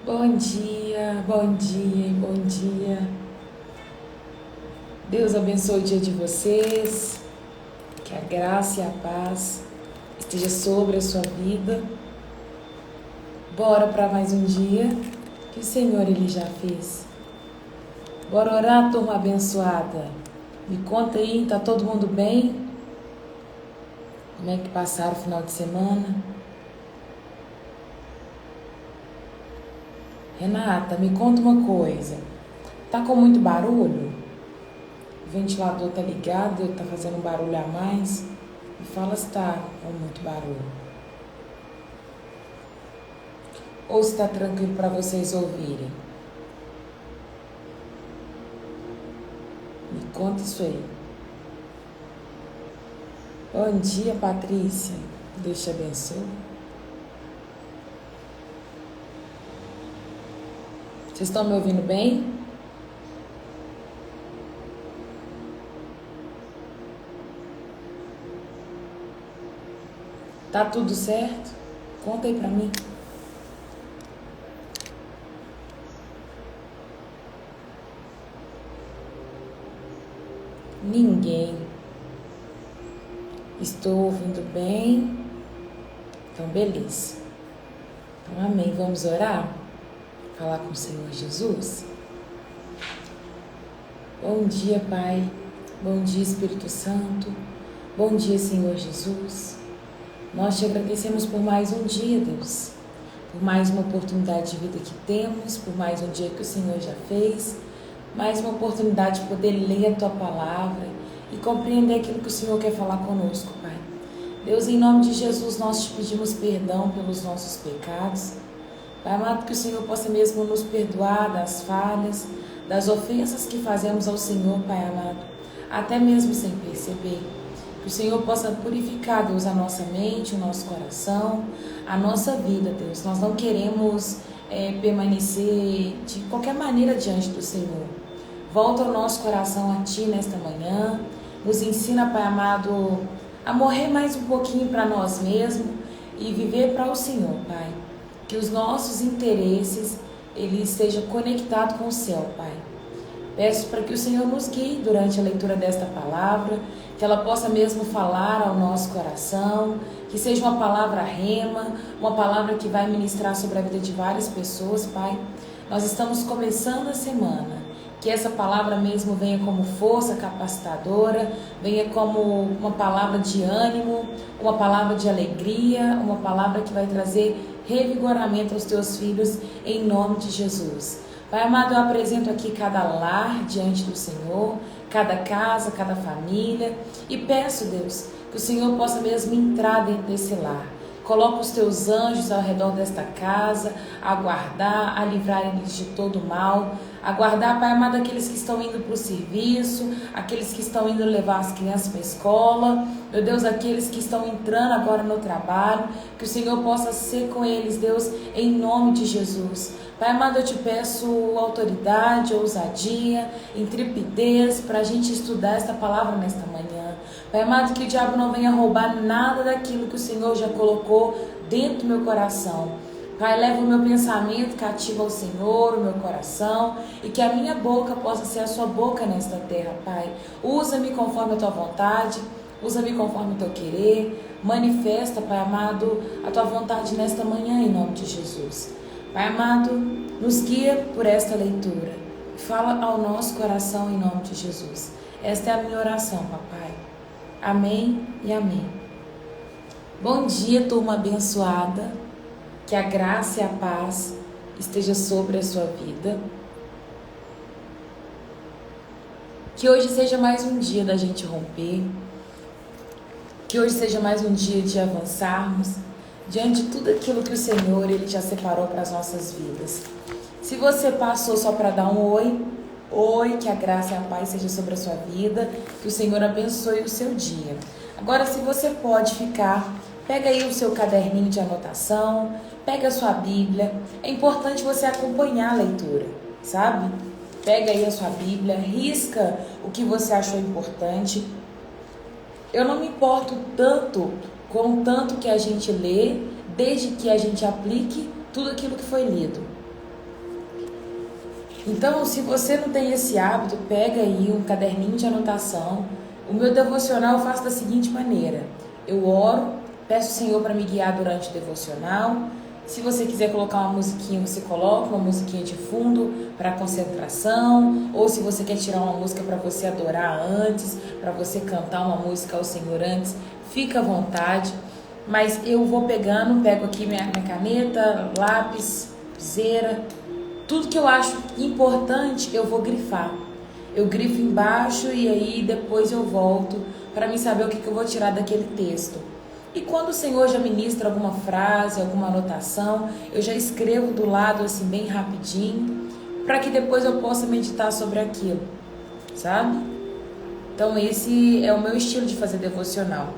Bom dia, bom dia, bom dia. Deus abençoe o dia de vocês, que a graça e a paz esteja sobre a sua vida. Bora para mais um dia que o Senhor Ele já fez. Bora orar, turma abençoada. Me conta aí, tá todo mundo bem? Como é que passaram o final de semana? Renata, me conta uma coisa. Tá com muito barulho? O ventilador tá ligado, tá fazendo um barulho a mais? Me fala se tá com muito barulho. Ou se tá tranquilo para vocês ouvirem? Me conta isso aí. Bom dia, Patrícia. Deus te abençoe. Vocês estão me ouvindo bem? Tá tudo certo? Conta aí pra mim. Ninguém. Estou ouvindo bem. Então, beleza. Então, amém. Vamos orar? Falar com o Senhor Jesus? Bom dia, Pai. Bom dia, Espírito Santo. Bom dia, Senhor Jesus. Nós te agradecemos por mais um dia, Deus. Por mais uma oportunidade de vida que temos, por mais um dia que o Senhor já fez, mais uma oportunidade de poder ler a Tua Palavra e compreender aquilo que o Senhor quer falar conosco, Pai. Deus, em nome de Jesus, nós te pedimos perdão pelos nossos pecados. Pai amado, que o Senhor possa mesmo nos perdoar das falhas, das ofensas que fazemos ao Senhor, Pai amado, até mesmo sem perceber. Que o Senhor possa purificar, Deus, a nossa mente, o nosso coração, a nossa vida, Deus. Nós não queremos permanecer de qualquer maneira diante do Senhor. Volta o nosso coração a Ti nesta manhã. Nos ensina, Pai amado, a morrer mais um pouquinho para nós mesmos e viver para o Senhor, Pai. Que os nossos interesses, Ele esteja conectado com o céu, Pai. Peço para que o Senhor nos guie durante a leitura desta palavra, que ela possa mesmo falar ao nosso coração, que seja uma palavra rema, uma palavra que vai ministrar sobre a vida de várias pessoas, Pai. Nós estamos começando a semana, que essa palavra mesmo venha como força capacitadora, venha como uma palavra de ânimo, uma palavra de alegria, uma palavra que vai trazer revigoramento aos teus filhos, em nome de Jesus. Pai amado, eu apresento aqui cada lar diante do Senhor, cada casa, cada família, e peço, Deus, que o Senhor possa mesmo entrar dentro desse lar. Coloca os teus anjos ao redor desta casa, a guardar, a livrar eles de todo mal, a guardar, Pai amado, aqueles que estão indo para o serviço, aqueles que estão indo levar as crianças para a escola, meu Deus, aqueles que estão entrando agora no trabalho, que o Senhor possa ser com eles, Deus, em nome de Jesus. Pai amado, eu te peço autoridade, ousadia, intrepidez para a gente estudar esta palavra nesta manhã. Pai amado, que o diabo não venha roubar nada daquilo que o Senhor já colocou dentro do meu coração. Pai, leva o meu pensamento cativo ao Senhor, o meu coração, e que a minha boca possa ser a sua boca nesta terra, Pai. Usa-me conforme a tua vontade, usa-me conforme o teu querer. Manifesta, Pai amado, a tua vontade nesta manhã, em nome de Jesus. Pai amado, nos guia por esta leitura. Fala ao nosso coração em nome de Jesus. Esta é a minha oração, papai. Amém e amém. Bom dia, turma abençoada. Que a graça e a paz esteja sobre a sua vida. Que hoje seja mais um dia da gente romper. Que hoje seja mais um dia de avançarmos diante de tudo aquilo que o Senhor Ele já separou para as nossas vidas. Se você passou só para dar um oi, que a graça e a paz seja sobre a sua vida, que o Senhor abençoe o seu dia. Agora, se você pode ficar, pega aí o seu caderninho de anotação, pega a sua Bíblia. É importante você acompanhar a leitura, sabe? Pega aí a sua Bíblia, risca o que você achou importante. Eu não me importo tanto com o tanto que a gente lê, desde que a gente aplique tudo aquilo que foi lido. Então, se você não tem esse hábito, pega aí um caderninho de anotação. O meu devocional eu faço da seguinte maneira: eu oro, peço ao Senhor para me guiar durante o devocional. Se você quiser colocar uma musiquinha, você coloca uma musiquinha de fundo para concentração, ou se você quer tirar uma música para você adorar antes, para você cantar uma música ao Senhor antes, fica à vontade. Mas eu vou pego aqui minha caneta, lápis, cera, tudo que eu acho importante eu vou grifar. Eu grifo embaixo e aí depois eu volto para mim saber o que eu vou tirar daquele texto. E quando o Senhor já ministra alguma frase, alguma anotação, eu já escrevo do lado assim bem rapidinho, para que depois eu possa meditar sobre aquilo, sabe? Então esse é o meu estilo de fazer devocional.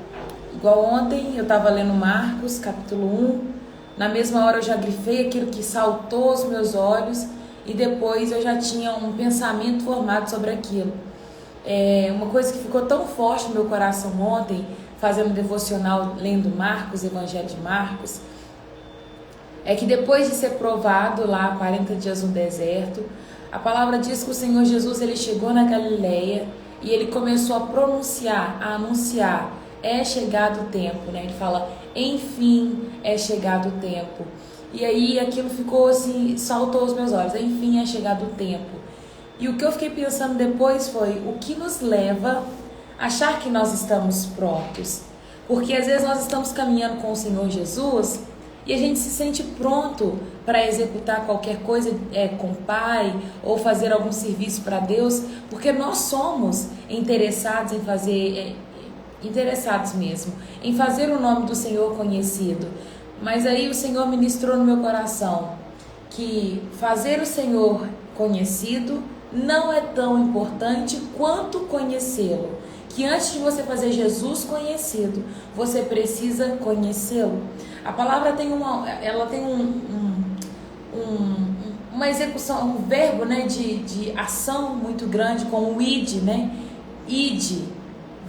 Igual ontem eu estava lendo Marcos, capítulo 1, na mesma hora eu já grifei aquilo que saltou aos meus olhos e depois eu já tinha um pensamento formado sobre aquilo. Uma coisa que ficou tão forte no meu coração ontem, fazendo devocional, lendo Marcos, Evangelho de Marcos, é que depois de ser provado lá 40 dias no deserto, a palavra diz que o Senhor Jesus ele chegou na Galileia e ele começou a pronunciar, a anunciar: é chegado o tempo, né? Ele fala: enfim, é chegado o tempo. E aí aquilo ficou assim, saltou aos meus olhos: enfim, é chegado o tempo. E o que eu fiquei pensando depois foi: o que nos leva a achar que nós estamos prontos? Porque às vezes nós estamos caminhando com o Senhor Jesus e a gente se sente pronto para executar qualquer coisa com o Pai ou fazer algum serviço para Deus, porque nós somos interessados em fazer, interessados mesmo, em fazer o nome do Senhor conhecido. Mas aí o Senhor ministrou no meu coração que fazer o Senhor conhecido não é tão importante quanto conhecê-lo. Que antes de você fazer Jesus conhecido, você precisa conhecê-lo. A palavra tem uma execução, um verbo, né, de ação muito grande com o id, né? Ide,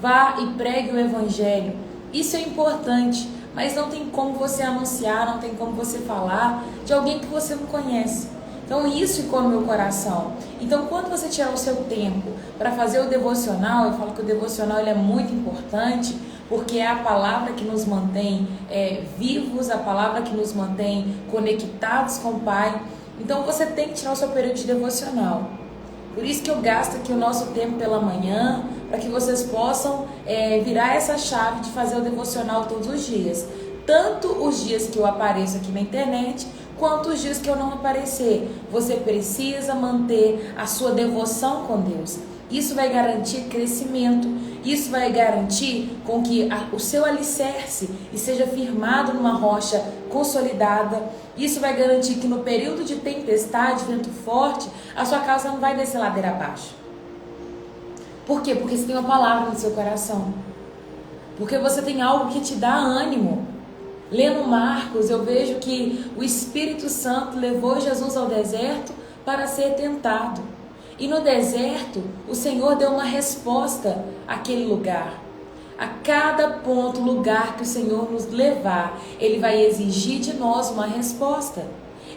vá e pregue o evangelho. Isso é importante, mas não tem como você anunciar, não tem como você falar de alguém que você não conhece. Então isso ficou no meu coração. Então quando você tirar o seu tempo para fazer o devocional, eu falo que o devocional ele é muito importante, porque é a palavra que nos mantém vivos, a palavra que nos mantém conectados com o Pai. Então você tem que tirar o seu período de devocional. Por isso que eu gasto aqui o nosso tempo pela manhã, para que vocês possam virar essa chave de fazer o devocional todos os dias. Tanto os dias que eu apareço aqui na internet, quanto os dias que eu não aparecer. Você precisa manter a sua devoção com Deus. Isso vai garantir crescimento. Isso vai garantir com que o seu alicerce seja firmado numa rocha consolidada. Isso vai garantir que no período de tempestade, vento forte, a sua casa não vai descer ladeira abaixo. Por quê? Porque você tem uma palavra no seu coração. Porque você tem algo que te dá ânimo. Lendo Marcos, eu vejo que o Espírito Santo levou Jesus ao deserto para ser tentado. E no deserto, o Senhor deu uma resposta àquele lugar. A cada ponto, lugar que o Senhor nos levar, Ele vai exigir de nós uma resposta.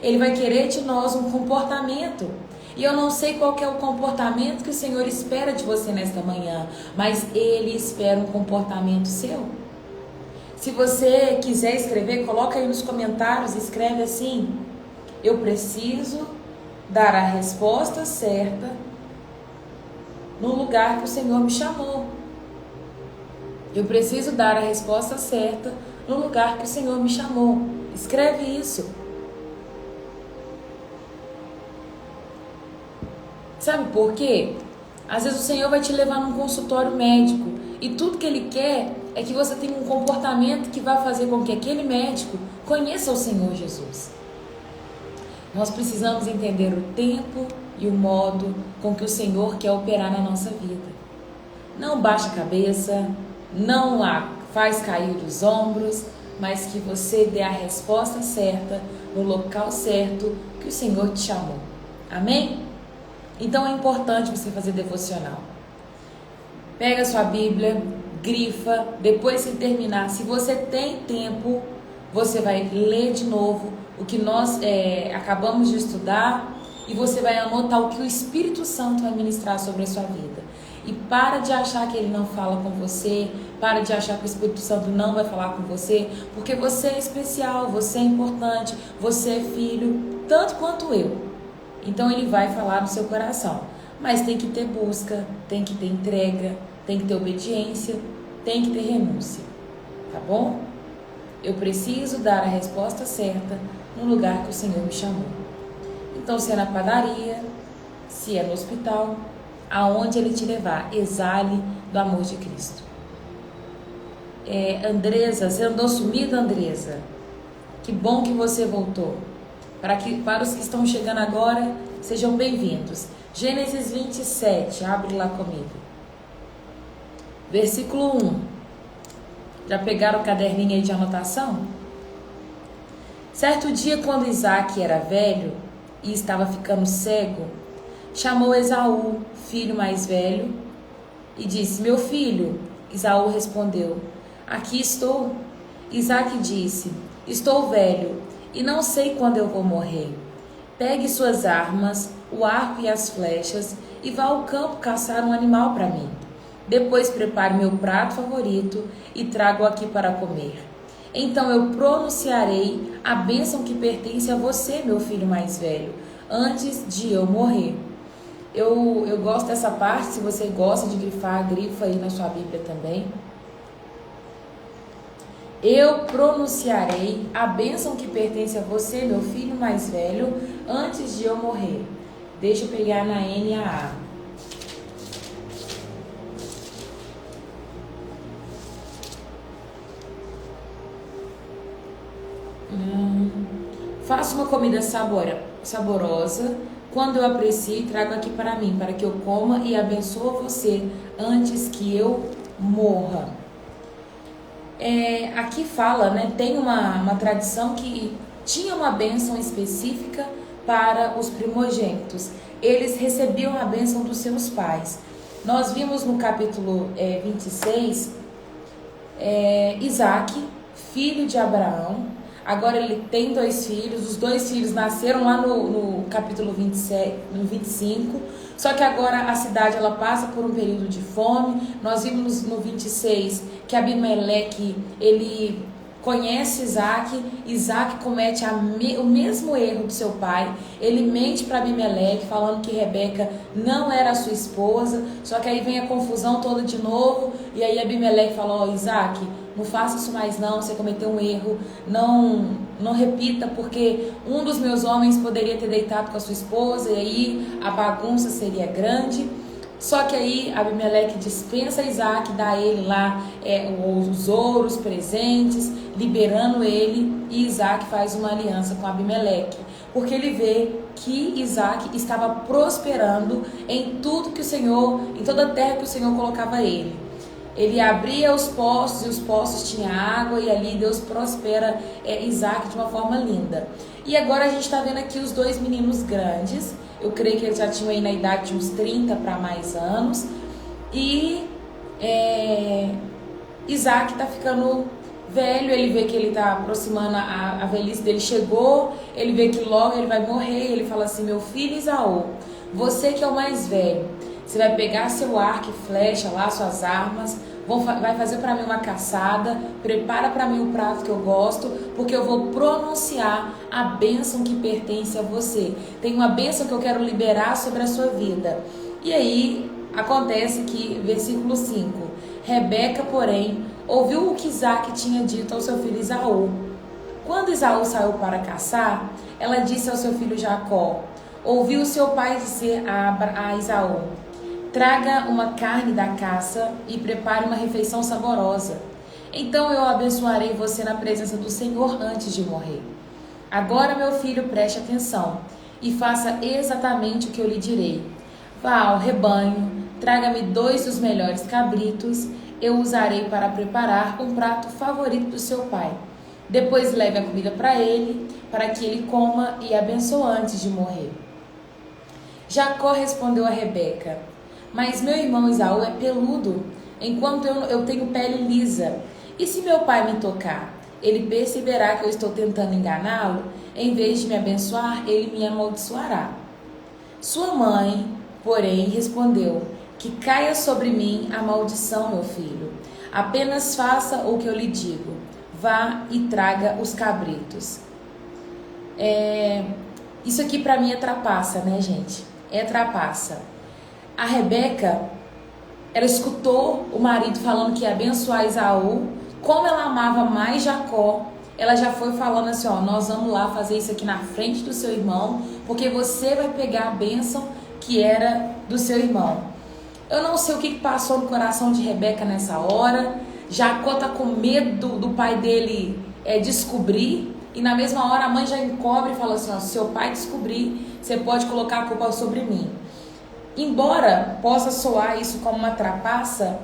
Ele vai querer de nós um comportamento. E eu não sei qual que é o comportamento que o Senhor espera de você nesta manhã, mas Ele espera um comportamento seu. Se você quiser escrever, coloca aí nos comentários, escreve assim: eu preciso dar a resposta certa no lugar que o Senhor me chamou. Eu preciso dar a resposta certa no lugar que o Senhor me chamou. Escreve isso. Sabe por quê? Às vezes o Senhor vai te levar num consultório médico e tudo que Ele quer é que você tenha um comportamento que vai fazer com que aquele médico conheça o Senhor Jesus. Nós precisamos entender o tempo e o modo com que o Senhor quer operar na nossa vida. Não baixa a cabeça, não faz cair os ombros, mas que você dê a resposta certa no local certo que o Senhor te chamou. Amém? Então é importante você fazer devocional. Pega a sua Bíblia, grifa, depois que terminar, se você tem tempo, você vai ler de novo o que nós acabamos de estudar e você vai anotar o que o Espírito Santo vai ministrar sobre a sua vida. E para de achar que ele não fala com você, para de achar que o Espírito Santo não vai falar com você, porque você é especial, você é importante, você é filho, tanto quanto eu. Então ele vai falar no seu coração. Mas tem que ter busca, tem que ter entrega, tem que ter obediência, tem que ter renúncia. Tá bom? Eu preciso dar a resposta certa no lugar que o Senhor me chamou. Então, se é na padaria, se é no hospital, aonde Ele te levar, exale do amor de Cristo. Andresa, você andou sumida, Andresa? Que bom que você voltou. Para os que estão chegando agora, sejam bem-vindos. Gênesis 27, abre lá comigo. Versículo 1. Já pegaram o caderninho aí de anotação? Certo dia, quando Isaac era velho e estava ficando cego, chamou Esaú, filho mais velho, e disse: meu filho. Esaú respondeu: aqui estou. Isaac disse: estou velho e não sei quando eu vou morrer. Pegue suas armas, o arco e as flechas, e vá ao campo caçar um animal para mim. Depois prepare meu prato favorito e trago-o aqui para comer. Então eu pronunciarei a bênção que pertence a você, meu filho mais velho, antes de eu morrer. Eu gosto dessa parte. Se você gosta de grifar, grifa aí na sua Bíblia também. Eu pronunciarei a bênção que pertence a você, meu filho mais velho, antes de eu morrer. Deixa eu pegar na NAA. Faça uma comida saborosa. Quando eu aprecie, trago aqui para mim, para que eu coma e abençoo você antes que eu morra. Aqui fala, né? Tem uma tradição que tinha uma bênção específica para os primogênitos. Eles recebiam a bênção dos seus pais. Nós vimos no capítulo 26, Isaac, filho de Abraão. Agora ele tem 2 filhos, os 2 filhos nasceram lá no capítulo 27, no 25, só que agora a cidade ela passa por um período de fome. Nós vimos no 26 que Abimeleque, ele conhece Isaac comete o mesmo erro do seu pai. Ele mente para Abimeleque, falando que Rebeca não era a sua esposa, só que aí vem a confusão toda de novo, e aí Abimeleque falou: Isaac, não faça isso mais não, você cometeu um erro, não repita, porque um dos meus homens poderia ter deitado com a sua esposa, e aí a bagunça seria grande. Só que aí Abimeleque dispensa Isaac, dá a ele lá os ouros, presentes, liberando ele, e Isaac faz uma aliança com Abimeleque, porque ele vê que Isaac estava prosperando em tudo que o Senhor, em toda a terra que o Senhor colocava ele. Ele abria os poços e os poços tinham água, e ali Deus prospera Isaac de uma forma linda. E agora a gente está vendo aqui os 2 meninos grandes. Eu creio que eles já tinham aí na idade de uns 30 para mais anos. E Isaac está ficando velho, ele vê que ele está aproximando a velhice dele, chegou, ele vê que logo ele vai morrer. Ele fala assim: meu filho Esaú, você que é o mais velho, você vai pegar seu arco e flecha lá, suas armas, vai fazer para mim uma caçada, prepara para mim o prato que eu gosto, porque eu vou pronunciar a bênção que pertence a você. Tem uma bênção que eu quero liberar sobre a sua vida. E aí acontece que, versículo 5, Rebeca, porém, ouviu o que Isaac tinha dito ao seu filho Esaú. Quando Esaú saiu para caçar, ela disse ao seu filho Jacó: ouviu seu pai dizer a Esaú: traga uma carne da caça e prepare uma refeição saborosa. Então eu abençoarei você na presença do Senhor antes de morrer. Agora, meu filho, preste atenção e faça exatamente o que eu lhe direi. Vá ao rebanho, traga-me 2 dos melhores cabritos, eu usarei para preparar um prato favorito do seu pai. Depois leve a comida para ele, para que ele coma e abençoe antes de morrer. Jacó respondeu a Rebeca: mas meu irmão Esaú é peludo, enquanto eu tenho pele lisa. E se meu pai me tocar, ele perceberá que eu estou tentando enganá-lo. Em vez de me abençoar, ele me amaldiçoará. Sua mãe, porém, respondeu: que caia sobre mim a maldição, meu filho. Apenas faça o que eu lhe digo. Vá e traga os cabritos. Isso aqui para mim é trapaça, né, gente? É trapaça. A Rebeca, ela escutou o marido falando que ia abençoar Esaú. Como ela amava mais Jacó, ela já foi falando assim, ó, nós vamos lá fazer isso aqui na frente do seu irmão, porque você vai pegar a bênção que era do seu irmão. Eu não sei o que passou no coração de Rebeca nessa hora. Jacó tá com medo do pai dele descobrir. E na mesma hora a mãe já encobre e fala assim, ó, se seu pai descobrir, você pode colocar a culpa sobre mim. Embora possa soar isso como uma trapaça,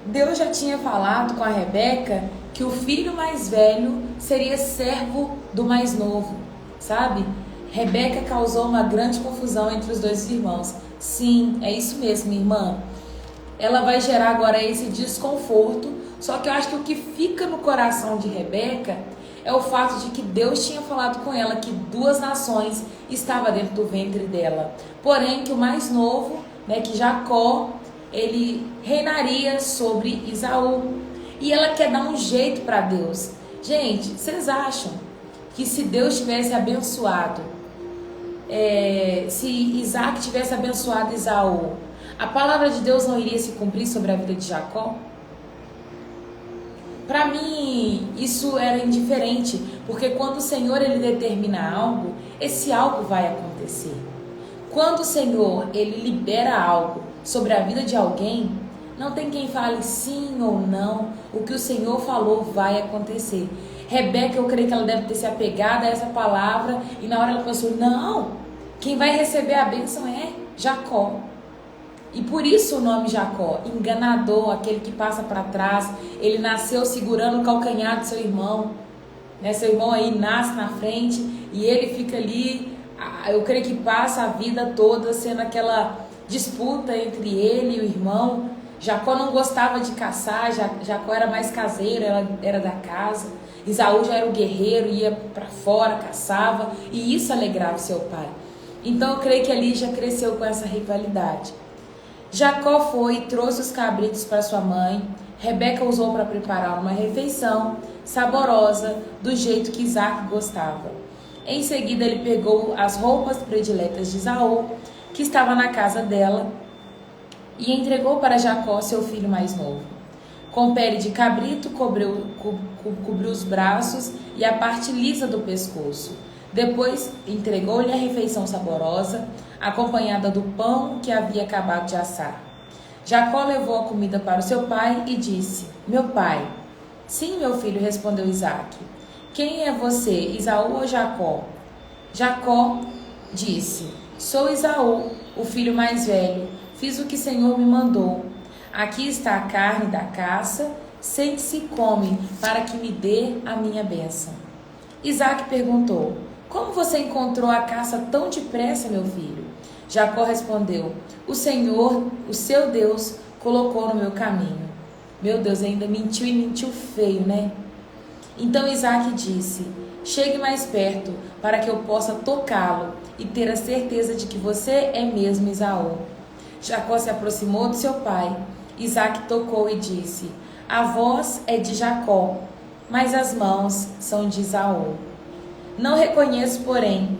Deus já tinha falado com a Rebeca que o filho mais velho seria servo do mais novo, sabe? Rebeca causou uma grande confusão entre os dois irmãos. Sim, é isso mesmo, minha irmã. Ela vai gerar agora esse desconforto, só que eu acho que o que fica no coração de Rebeca é o fato de que Deus tinha falado com ela que 2 nações estavam dentro do ventre dela. Porém, que o mais novo, né, que Jacó, ele reinaria sobre Esaú. E ela quer dar um jeito para Deus. Gente, vocês acham que se Deus tivesse abençoado, se Isaac tivesse abençoado Esaú, a palavra de Deus não iria se cumprir sobre a vida de Jacó? Para mim, isso era indiferente, porque quando o Senhor ele determina algo, esse algo vai acontecer. Quando o Senhor ele libera algo sobre a vida de alguém, não tem quem fale sim ou não, o que o Senhor falou vai acontecer. Rebeca, eu creio que ela deve ter se apegado a essa palavra, e na hora ela pensou, não, quem vai receber a bênção é Jacó. E por isso o nome Jacó, enganador, aquele que passa para trás. Ele nasceu segurando o calcanhar do seu irmão, né? Seu irmão aí nasce na frente e ele fica ali, eu creio que passa a vida toda sendo aquela disputa entre ele e o irmão. Jacó não gostava de caçar, Jacó era mais caseiro, era da casa. Esaú já era o guerreiro, ia para fora, caçava, e isso alegrava seu pai. Então eu creio que ali já cresceu com essa rivalidade. Jacó foi e trouxe os cabritos para sua mãe. Rebeca usou para preparar uma refeição saborosa do jeito que Isaac gostava. Em seguida ele pegou as roupas prediletas de Esaú, que estava na casa dela, e entregou para Jacó, seu filho mais novo. Com pele de cabrito cobriu os braços e a parte lisa do pescoço. Depois entregou-lhe a refeição saborosa, acompanhada do pão que havia acabado de assar. Jacó levou a comida para o seu pai e disse: meu pai. Sim, meu filho, respondeu Isaque. Quem é você, Esaú ou Jacó? Jacó disse: sou Esaú, o filho mais velho. Fiz o que o Senhor me mandou. Aqui está a carne da caça. Sente-se e come, para que me dê a minha bênção. Isaque perguntou: como você encontrou a caça tão depressa, meu filho? Jacó respondeu: o Senhor, o seu Deus, colocou no meu caminho. Meu Deus, ainda mentiu e mentiu feio, né? Então Isaque disse: chegue mais perto, para que eu possa tocá-lo e ter a certeza de que você é mesmo Esaú. Jacó se aproximou do seu pai. Isaque tocou e disse: a voz é de Jacó, mas as mãos são de Esaú. Não reconheço, porém,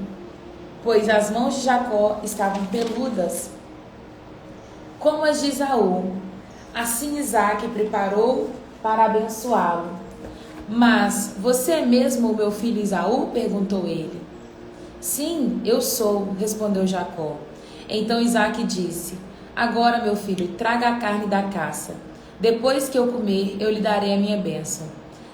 pois as mãos de Jacó estavam peludas, como as de Esaú. Assim Isaque preparou para abençoá-lo. Mas você é mesmo o meu filho Esaú? Perguntou ele. Sim, eu sou, respondeu Jacó. Então Isaque disse: agora, meu filho, traga a carne da caça. Depois que eu comer, eu lhe darei a minha bênção.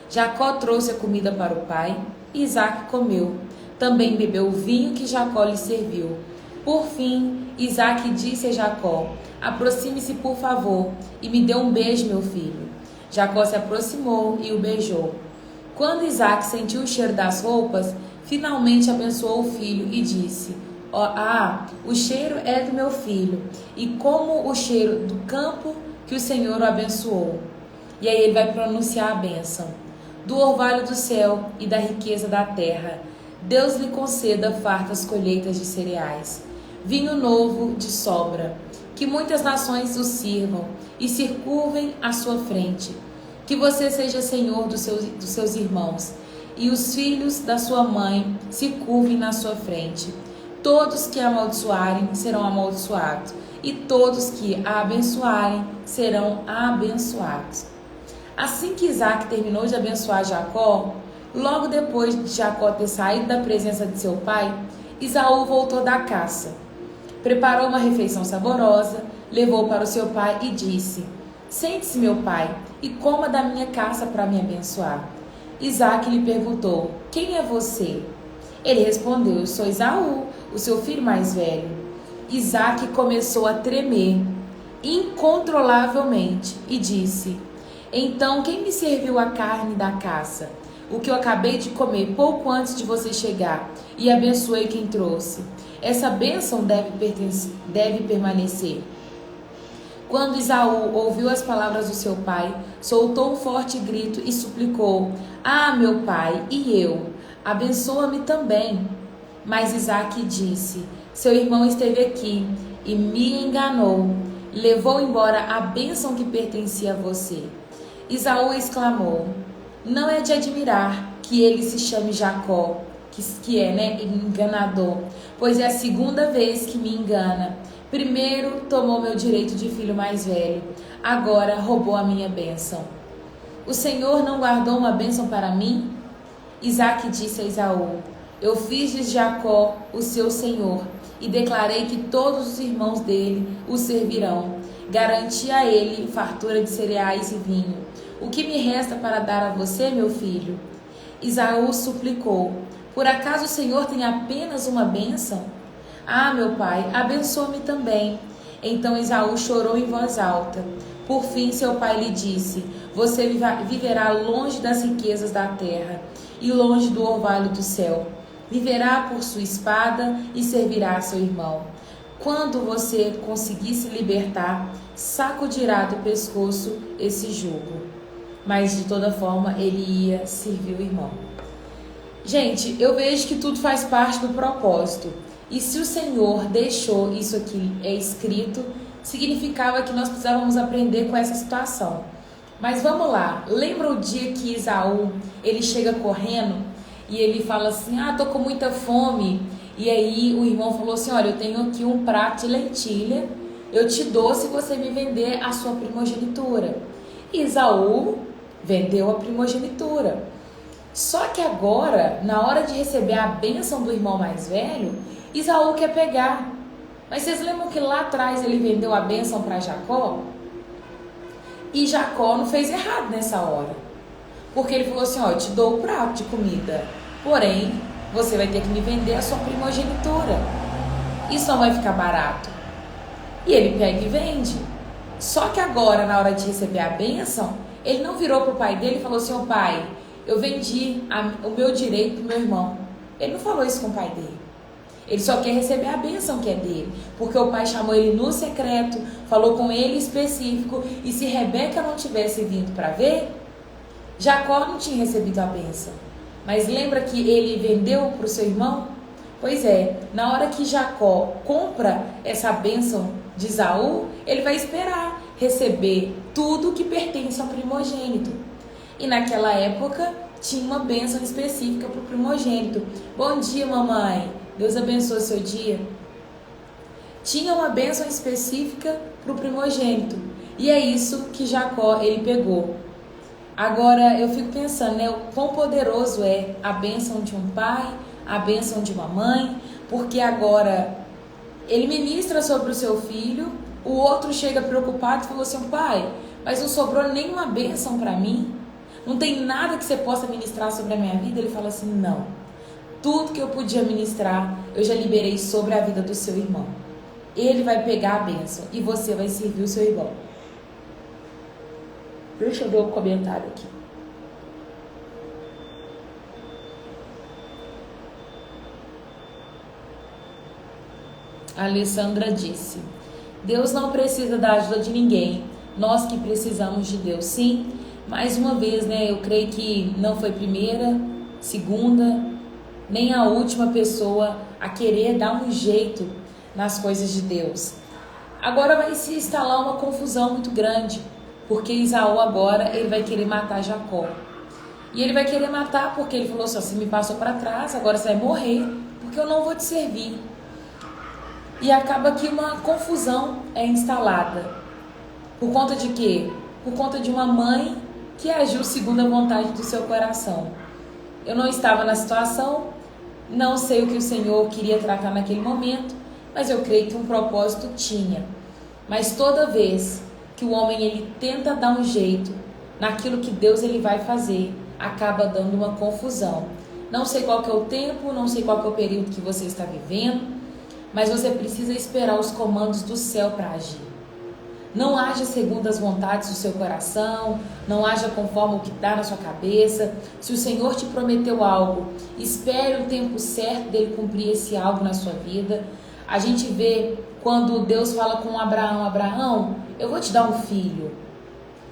Jacó trouxe a comida para o pai, e Isaque comeu. Também bebeu o vinho que Jacó lhe serviu. Por fim, Isaque disse a Jacó: aproxime-se, por favor, e me dê um beijo, meu filho. Jacó se aproximou e o beijou. Quando Isaque sentiu o cheiro das roupas, finalmente abençoou o filho e disse: o cheiro é do meu filho, e como o cheiro do campo que o Senhor o abençoou. E aí ele vai pronunciar a bênção. Do orvalho do céu e da riqueza da terra, Deus lhe conceda fartas colheitas de cereais. vinho novo de sobra. Que muitas nações o sirvam e se curvem à sua frente. Que você seja senhor dos seus irmãos, e os filhos da sua mãe se curvem na sua frente. Todos que a amaldiçoarem serão amaldiçoados, e todos que a abençoarem serão abençoados. Assim que Isaac terminou de abençoar Jacó, logo depois de Jacó ter saído da presença de seu pai, Esaú voltou da caça. Preparou uma refeição saborosa, levou para o seu pai e disse: Sente-se, meu pai, e coma da minha caça para me abençoar. Isaac lhe perguntou: Quem é você? Ele respondeu: Eu sou Esaú, o seu filho mais velho. Isaac começou a tremer incontrolavelmente e disse: Então quem me serviu a carne da caça, o que eu acabei de comer pouco antes de você chegar, e abençoei quem trouxe? Essa bênção deve permanecer. Quando Esaú ouviu as palavras do seu pai, soltou um forte grito e suplicou: Ah, meu pai, e eu? Abençoa-me também. Mas Isaac disse: Seu irmão esteve aqui e me enganou. Levou embora a bênção que pertencia a você. Esaú exclamou: Não é de admirar que ele se chame Jacó, que é, enganador, pois é a segunda vez que me engana. Primeiro tomou meu direito de filho mais velho, agora roubou a minha bênção. O Senhor não guardou uma bênção para mim? Isaac disse a Esaú: Eu fiz de Jacó o seu senhor e declarei que todos os irmãos dele o servirão. Garanti a ele fartura de cereais e vinho. O que me resta para dar a você, meu filho? Esaú suplicou: Por acaso o Senhor tem apenas uma bênção? Ah, meu pai, abençoa-me também. Então Esaú chorou em voz alta. Por fim, seu pai lhe disse: Você viverá longe das riquezas da terra e longe do orvalho do céu. Viverá por sua espada e servirá a seu irmão. Quando você conseguir se libertar, sacudirá do pescoço esse jugo. Mas de toda forma ele ia servir o irmão. Gente, eu vejo que tudo faz parte do propósito. E se o Senhor deixou isso aqui escrito, significava que nós precisávamos aprender com essa situação. Mas vamos lá, lembra o dia que Esaú, ele chega correndo e ele fala assim: Ah, tô com muita fome. E aí o irmão falou assim: Olha, eu tenho aqui um prato de lentilha, eu te dou se você me vender a sua primogenitura. E Esaú vendeu a primogenitura. Só que agora, na hora de receber a bênção do irmão mais velho, Esaú quer pegar. Mas vocês lembram que lá atrás ele vendeu a bênção para Jacó? E Jacó não fez errado nessa hora. Porque ele falou assim: Ó, eu te dou o prato de comida, porém, você vai ter que me vender a sua primogenitura. Isso não vai ficar barato. E ele pega e vende. Só que agora, na hora de receber a bênção, ele não virou para o pai dele e falou assim: Ó pai, eu vendi o meu direito para o meu irmão. Ele não falou isso com o pai dele. Ele só quer receber a bênção que é dele. Porque o pai chamou ele no secreto, falou com ele específico. E se Rebeca não tivesse vindo para ver, Jacó não tinha recebido a bênção. Mas lembra que ele vendeu para o seu irmão? Pois é, na hora que Jacó compra essa bênção de Esaú, ele vai esperar receber tudo que pertence ao primogênito. E naquela época tinha uma bênção específica para o primogênito. Bom dia, mamãe. Deus abençoe o seu dia. Tinha uma bênção específica para o primogênito. E é isso que Jacó ele pegou. Agora eu fico pensando, né, o quão poderoso é a bênção de um pai, a bênção de uma mãe, porque agora ele ministra sobre o seu filho, o outro chega preocupado e falou assim: pai, mas não sobrou nenhuma bênção para mim? Não tem nada que você possa ministrar sobre a minha vida? Ele fala assim: não, tudo que eu podia ministrar, eu já liberei sobre a vida do seu irmão. Ele vai pegar a bênção e você vai servir o seu irmão. Deixa eu ver o comentário aqui. A Alessandra disse: Deus não precisa da ajuda de ninguém, nós que precisamos de Deus. Sim, mais uma vez, né? Eu creio que não foi primeira, segunda, nem a última pessoa a querer dar um jeito nas coisas de Deus. Agora vai se instalar uma confusão muito grande, porque Esaú agora ele vai querer matar Jacó. E ele vai querer matar porque ele falou assim: você me passou para trás, agora você vai morrer, porque eu não vou te servir. E acaba que uma confusão é instalada. Por conta de quê? Por conta de uma mãe que agiu segundo a vontade do seu coração. Eu não estava na situação, não sei o que o Senhor queria tratar naquele momento, mas eu creio que um propósito tinha. Mas toda vez que o homem ele tenta dar um jeito naquilo que Deus ele vai fazer, acaba dando uma confusão. Não sei qual que é o tempo, não sei qual que é o período que você está vivendo, mas você precisa esperar os comandos do céu para agir. Não haja segundo as vontades do seu coração, não haja conforme o que está na sua cabeça. Se o Senhor te prometeu algo, espere o tempo certo dele cumprir esse algo na sua vida. A gente vê quando Deus fala com Abraão: Abraão, eu vou te dar um filho.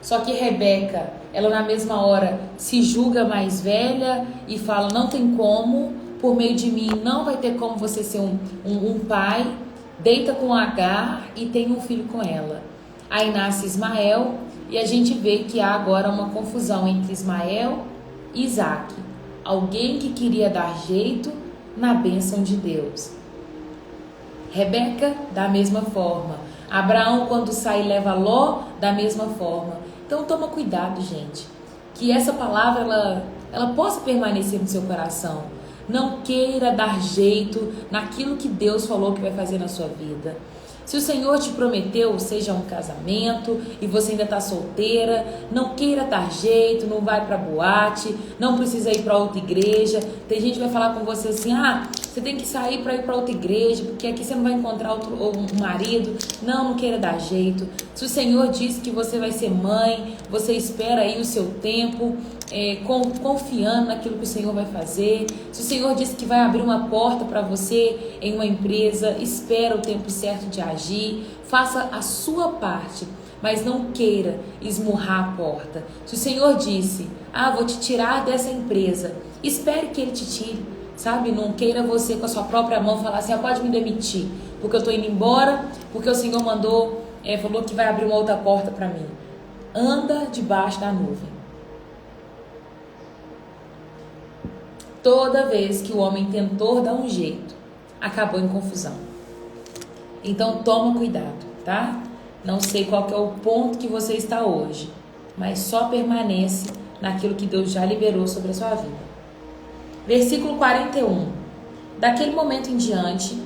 Só que Rebeca, ela na mesma hora se julga mais velha e fala: não tem como, por meio de mim não vai ter como você ser um pai. Deita com Agar e tem um filho com ela. Aí nasce Ismael e a gente vê que há agora uma confusão entre Ismael e Isaac. Alguém que queria dar jeito na bênção de Deus. Rebeca, da mesma forma. Abraão, quando sai, leva Ló, da mesma forma. Então toma cuidado, gente, que essa palavra ela possa permanecer no seu coração. Não queira dar jeito naquilo que Deus falou que vai fazer na sua vida. Se o Senhor te prometeu, seja um casamento e você ainda está solteira, não queira dar jeito, não vai para boate, não precisa ir para outra igreja. Tem gente que vai falar com você assim: você tem que sair para ir para outra igreja, porque aqui você não vai encontrar um marido. Não queira dar jeito. Se o Senhor disse que você vai ser mãe, você espera aí o seu tempo, confiando naquilo que o Senhor vai fazer. Se o Senhor disse que vai abrir uma porta para você em uma empresa, espera o tempo certo de agir, faça a sua parte, mas não queira esmurrar a porta. Se o Senhor disse: vou te tirar dessa empresa, espere que Ele te tire, sabe? Não queira você com a sua própria mão falar assim: pode me demitir, porque eu estou indo embora, porque o Senhor falou que vai abrir uma outra porta para mim. Anda debaixo da nuvem. Toda vez que o homem tentou dar um jeito, acabou em confusão. Então toma cuidado, tá? Não sei qual que é o ponto que você está hoje, mas só permanece naquilo que Deus já liberou sobre a sua vida. Versículo 41. Daquele momento em diante,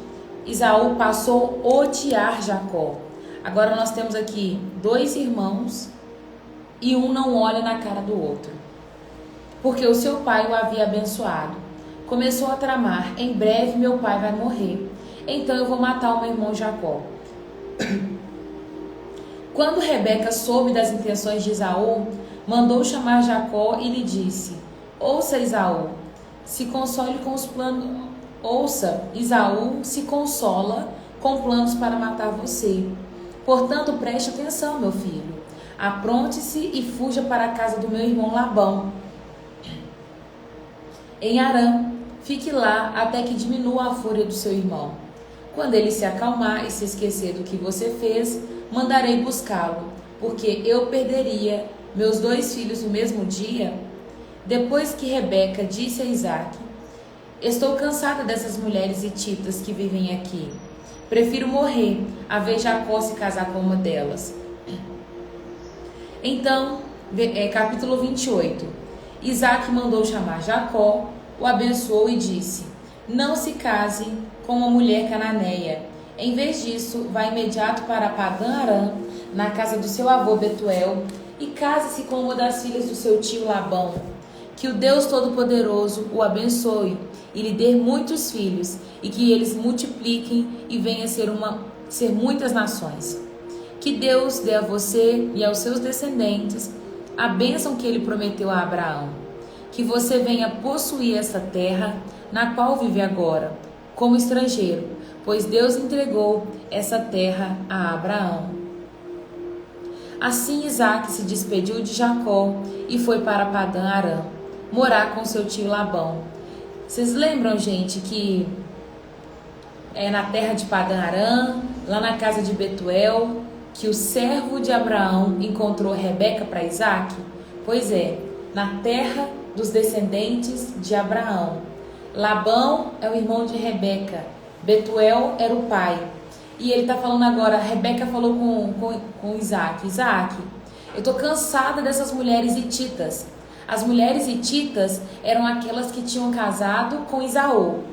Esaú passou a odiar Jacó. Agora nós temos aqui 2 irmãos e um não olha na cara do outro, porque o seu pai o havia abençoado. Começou a tramar: em breve meu pai vai morrer, então eu vou matar o meu irmão Jacó. Quando Rebeca soube das intenções de Esaú, mandou chamar Jacó e lhe disse: ouça, Esaú, se console com os planos. Ouça, Esaú se consola com planos para matar você. Portanto, preste atenção, meu filho. Apronte-se e fuja para a casa do meu irmão Labão, em Harã. Fique lá até que diminua a fúria do seu irmão. Quando ele se acalmar e se esquecer do que você fez, mandarei buscá-lo, porque eu perderia meus 2 filhos no mesmo dia. Depois que Rebeca disse a Isaac: estou cansada dessas mulheres hititas que vivem aqui. Prefiro morrer a ver Jacó se casar com uma delas. Então, capítulo 28. Isaac mandou chamar Jacó, o abençoou e disse: não se case com uma mulher cananeia. Em vez disso, vá imediato para Padã Arã, na casa do seu avô Betuel, e case-se com uma das filhas do seu tio Labão. Que o Deus Todo-Poderoso o abençoe e lhe dê muitos filhos, e que eles multipliquem e venham a ser muitas nações. Que Deus dê a você e aos seus descendentes a bênção que ele prometeu a Abraão. Que você venha possuir essa terra na qual vive agora, como estrangeiro, pois Deus entregou essa terra a Abraão. Assim Isaac se despediu de Jacó e foi para Padã Arã, morar com seu tio Labão. Vocês lembram, gente, que na terra de Padã Arã, lá na casa de Betuel, que o servo de Abraão encontrou Rebeca para Isaac? Pois é, na terra dos descendentes de Abraão. Labão é o irmão de Rebeca, Betuel era o pai. E ele está falando agora, Rebeca falou com Isaac: Isaac, eu estou cansada dessas mulheres hititas. As mulheres hititas eram aquelas que tinham casado com Esaú,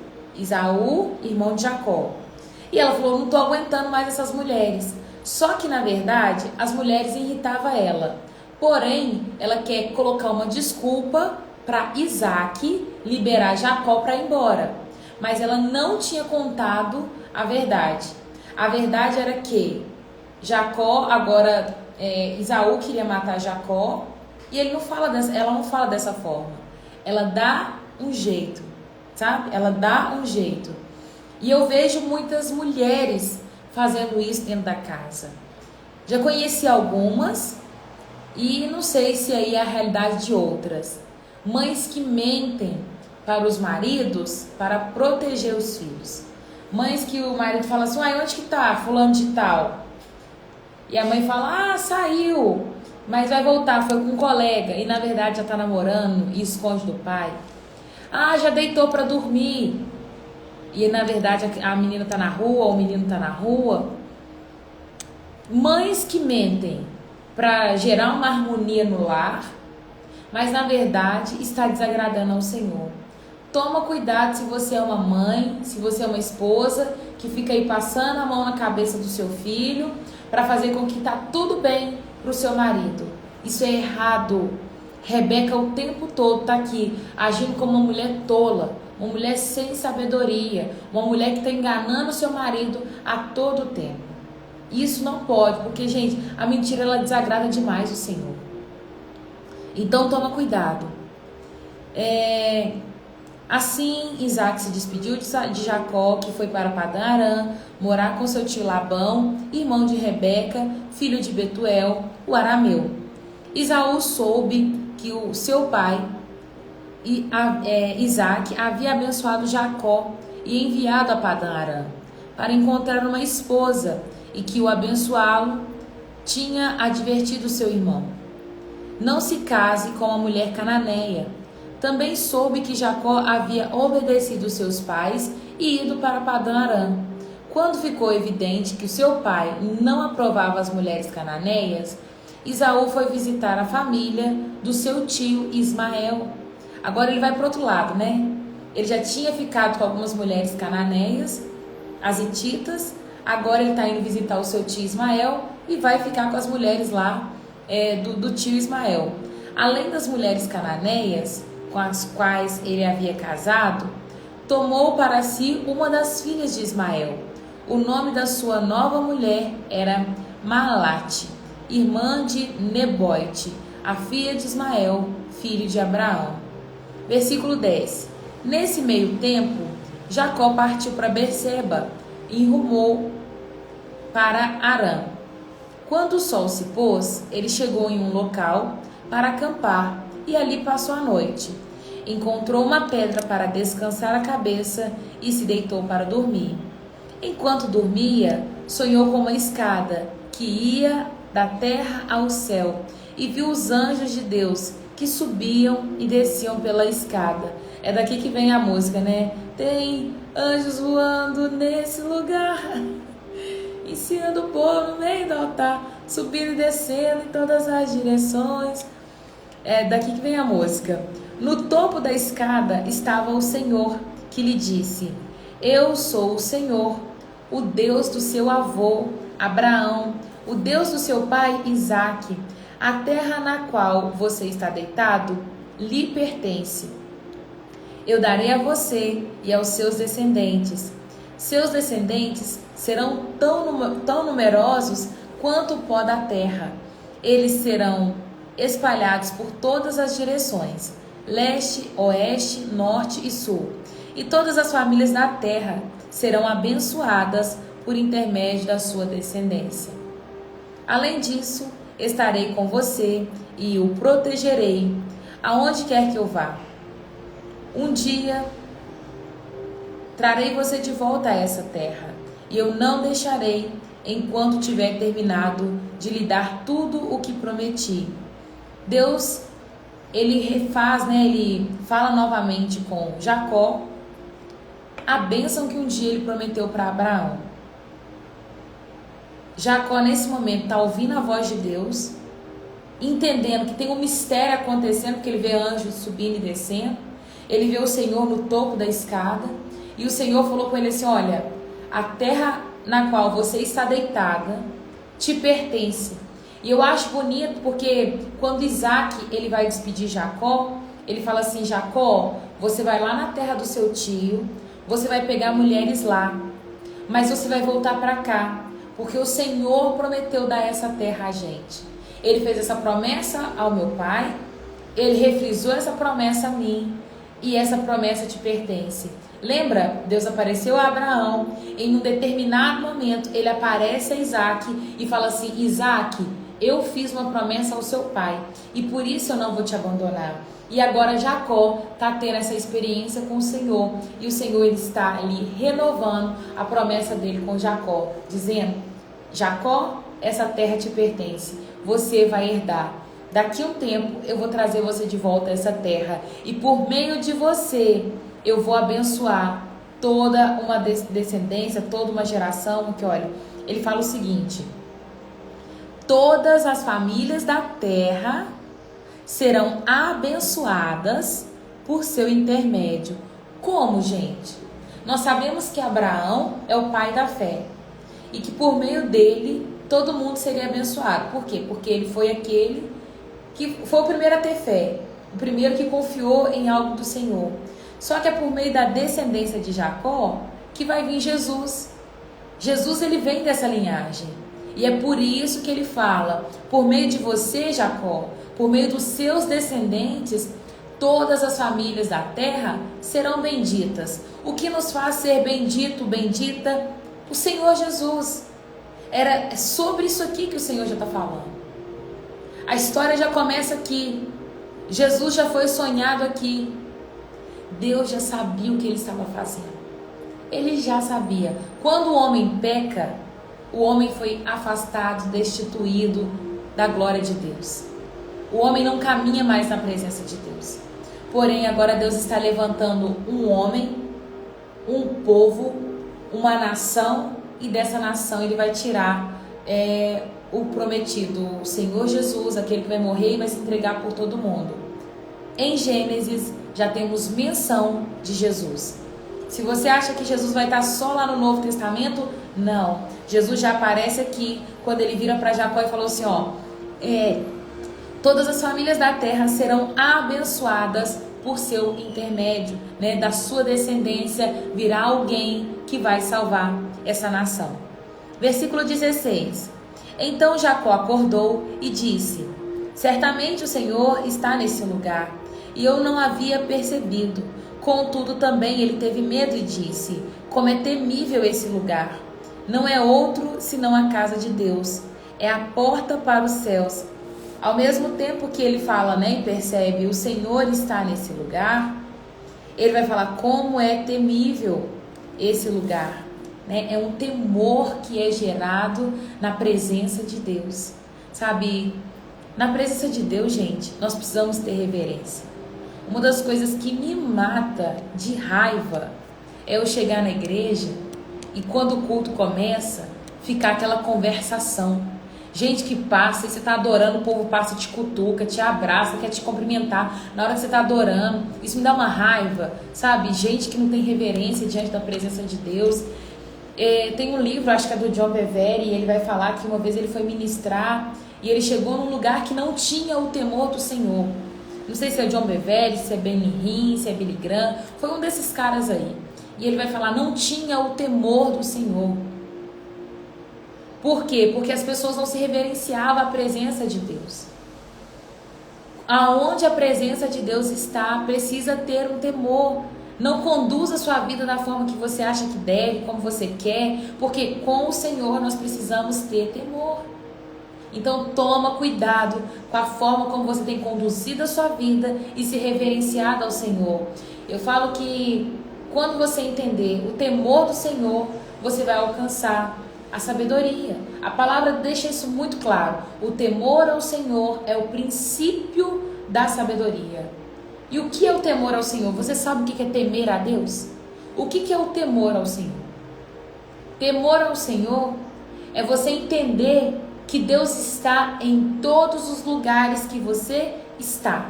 irmão de Jacó. E ela falou: não estou aguentando mais essas mulheres. Só que na verdade as mulheres irritavam ela. Porém, ela quer colocar uma desculpa para Isaac liberar Jacó para ir embora. Mas ela não tinha contado a verdade. A verdade era que Jacó, agora Esaú queria matar Jacó, e ela não fala dessa forma. Ela dá um jeito, sabe? Ela dá um jeito. E eu vejo muitas mulheres fazendo isso dentro da casa. Já conheci algumas, e não sei se aí é a realidade de outras. Mães que mentem para os maridos para proteger os filhos. Mães que o marido fala assim: onde que tá fulano de tal? E a mãe fala: saiu, mas vai voltar, foi com um colega. E na verdade já tá namorando e esconde do pai. Já deitou para dormir. E na verdade a menina tá na rua, ou o menino tá na rua. Mães que mentem para gerar uma harmonia no lar, mas na verdade está desagradando ao Senhor. Toma cuidado se você é uma mãe, se você é uma esposa que fica aí passando a mão na cabeça do seu filho para fazer com que tá tudo bem pro seu marido. Isso é errado. Rebeca o tempo todo tá aqui agindo como uma mulher tola, uma mulher sem sabedoria, uma mulher que está enganando o seu marido a todo tempo. Isso não pode, porque, gente, a mentira ela desagrada demais o Senhor. Então toma cuidado. Assim Isaac se despediu de Jacó, que foi para Padã Arã, morar com seu tio Labão, irmão de Rebeca, filho de Betuel, o arameu. Esaú soube que o seu pai, Isaac, havia abençoado Jacó e enviado a Padã Arã para encontrar uma esposa, e que o abençoá-lo tinha advertido seu irmão: não se case com uma mulher cananeia. Também soube que Jacó havia obedecido seus pais e ido para Padã Arã. Quando ficou evidente que o seu pai não aprovava as mulheres cananeias, Esaú foi visitar a família do seu tio Ismael. Agora ele vai para o outro lado, né? Ele já tinha ficado com algumas mulheres cananeias, as hititas. Agora ele está indo visitar o seu tio Ismael e vai ficar com as mulheres lá do tio Ismael. Além das mulheres cananeias com as quais ele havia casado, tomou para si uma das filhas de Ismael. O nome da sua nova mulher era Malate, irmã de Neboite, a filha de Ismael, filho de Abraão. Versículo 10. Nesse meio tempo, Jacó partiu para Berseba e rumou para Arã. Quando o sol se pôs, ele chegou em um local para acampar e ali passou a noite. Encontrou uma pedra para descansar a cabeça e se deitou para dormir. Enquanto dormia, sonhou com uma escada que ia da terra ao céu e viu os anjos de Deus que subiam e desciam pela escada. É daqui que vem a música, né? Tem anjos voando nesse lugar, ensinando o povo no meio do altar, subindo e descendo em todas as direções. É daqui que vem a música. No topo da escada estava o Senhor, que lhe disse: eu sou o Senhor, o Deus do seu avô Abraão, o Deus do seu pai Isaque. A terra na qual você está deitado lhe pertence. Eu darei a você e aos seus descendentes. Seus descendentes serão tão numerosos quanto o pó da terra. Eles serão espalhados por todas as direções, leste, oeste, norte e sul. E todas as famílias da terra serão abençoadas por intermédio da sua descendência. Além disso, estarei com você e o protegerei aonde quer que eu vá. Um dia trarei você de volta a essa terra, e eu não deixarei enquanto tiver terminado de lhe dar tudo o que prometi. Deus, ele refaz, ele fala novamente com Jacó a bênção que um dia ele prometeu para Abraão. Jacó, nesse momento, está ouvindo a voz de Deus, entendendo que tem um mistério acontecendo, porque ele vê anjos subindo e descendo, ele vê o Senhor no topo da escada, e o Senhor falou com ele assim: olha, a terra na qual você está deitada te pertence. E eu acho bonito porque quando Isaac ele vai despedir Jacó, ele fala assim: Jacó, você vai lá na terra do seu tio, você vai pegar mulheres lá, mas você vai voltar para cá, porque o Senhor prometeu dar essa terra a gente. Ele fez essa promessa ao meu pai, ele refrisou essa promessa a mim, e essa promessa te pertence. Lembra? Deus apareceu a Abraão, em um determinado momento, ele aparece a Isaac e fala assim: Isaac, eu fiz uma promessa ao seu pai, e por isso eu não vou te abandonar. E agora Jacó está tendo essa experiência com o Senhor, e o Senhor ele está ali renovando a promessa dele com Jacó, dizendo: Jacó, essa terra te pertence, você vai herdar. Daqui a um tempo eu vou trazer você de volta a essa terra, e por meio de você eu vou abençoar toda uma descendência, toda uma geração. Que olha, ele fala o seguinte: todas as famílias da terra serão abençoadas por seu intermédio. Como, gente? Nós sabemos que Abraão é o pai da fé, e que por meio dele todo mundo seria abençoado. Por quê? Porque ele foi aquele que foi o primeiro a ter fé, o primeiro que confiou em algo do Senhor. Só que é por meio da descendência de Jacó que vai vir Jesus. Jesus ele vem dessa linhagem. E é por isso que ele fala: por meio de você, Jacó, por meio dos seus descendentes, todas as famílias da terra serão benditas. O que nos faz ser bendito, bendita? O Senhor Jesus. É sobre isso aqui que o Senhor já está falando. A história já começa aqui. Jesus já foi sonhado aqui. Deus já sabia o que ele estava fazendo. Ele já sabia. Quando o homem peca, o homem foi afastado, destituído da glória de Deus. O homem não caminha mais na presença de Deus. Porém, agora Deus está levantando um homem, um povo, uma nação, e dessa nação ele vai tirar o prometido, o Senhor Jesus, aquele que vai morrer e vai se entregar por todo mundo. Em Gênesis já temos menção de Jesus. Se você acha que Jesus vai estar só lá no Novo Testamento, não. Jesus já aparece aqui quando ele vira para Jacó e falou assim: todas as famílias da terra serão abençoadas por seu intermédio, da sua descendência virá alguém que vai salvar essa nação. Versículo 16. Então Jacó acordou e disse: certamente o Senhor está nesse lugar, e eu não havia percebido. Contudo também ele teve medo e disse: como é temível esse lugar! Não é outro senão a casa de Deus, é a porta para os céus. Ao mesmo tempo que ele fala, e percebe, o Senhor está nesse lugar, ele vai falar como é temível esse lugar. É um temor que é gerado na presença de Deus. Sabe, na presença de Deus, gente, nós precisamos ter reverência. Uma das coisas que me mata de raiva é eu chegar na igreja e quando o culto começa, ficar aquela conversação. Gente que passa e você está adorando, o povo passa, te cutuca, te abraça, quer te cumprimentar na hora que você está adorando. Isso me dá uma raiva, sabe? Gente que não tem reverência diante da presença de Deus. Tem um livro, acho que é do John Bevere, e ele vai falar que uma vez ele foi ministrar e ele chegou num lugar que não tinha o temor do Senhor. Não sei se é John Bevere, se é Benny Hinn, se é Billy Graham, foi um desses caras aí. E ele vai falar, não tinha o temor do Senhor. Por quê? Porque as pessoas não se reverenciavam à presença de Deus. Aonde a presença de Deus está, precisa ter um temor. Não conduza a sua vida da forma que você acha que deve, como você quer, porque com o Senhor nós precisamos ter temor. Então toma cuidado com a forma como você tem conduzido a sua vida e se reverenciado ao Senhor. Eu falo que quando você entender o temor do Senhor, você vai alcançar a sabedoria. A palavra deixa isso muito claro. O temor ao Senhor é o princípio da sabedoria. E o que é o temor ao Senhor? Você sabe o que é temer a Deus? O que é o temor ao Senhor? Temor ao Senhor é você entender que Deus está em todos os lugares que você está.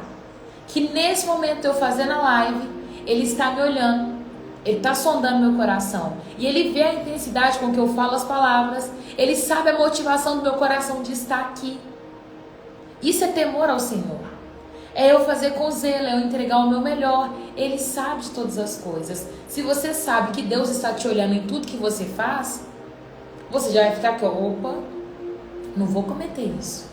Que nesse momento eu fazendo a live, Ele está me olhando, Ele está sondando meu coração. E Ele vê a intensidade com que eu falo as palavras. Ele sabe a motivação do meu coração de estar aqui. Isso é temor ao Senhor. É eu fazer com zelo, é eu entregar o meu melhor. Ele sabe de todas as coisas. Se você sabe que Deus está te olhando em tudo que você faz, você já vai ficar aqui, opa, não vou cometer isso.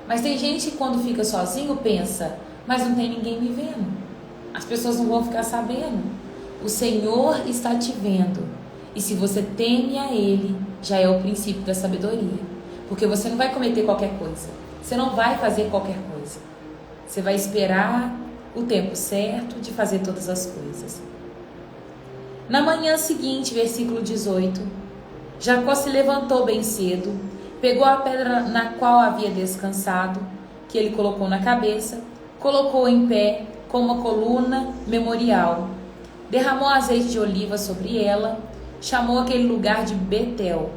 Mas tem gente que quando fica sozinho pensa, mas não tem ninguém me vendo. As pessoas não vão ficar sabendo. O Senhor está te vendo. E se você teme a Ele, já é o princípio da sabedoria. Porque você não vai cometer qualquer coisa. Você não vai fazer qualquer coisa. Você vai esperar o tempo certo de fazer todas as coisas. Na manhã seguinte, versículo 18, Jacó se levantou bem cedo, pegou a pedra na qual havia descansado, que ele colocou na cabeça, colocou em pé com uma coluna memorial, derramou azeite de oliva sobre ela, chamou aquele lugar de Betel,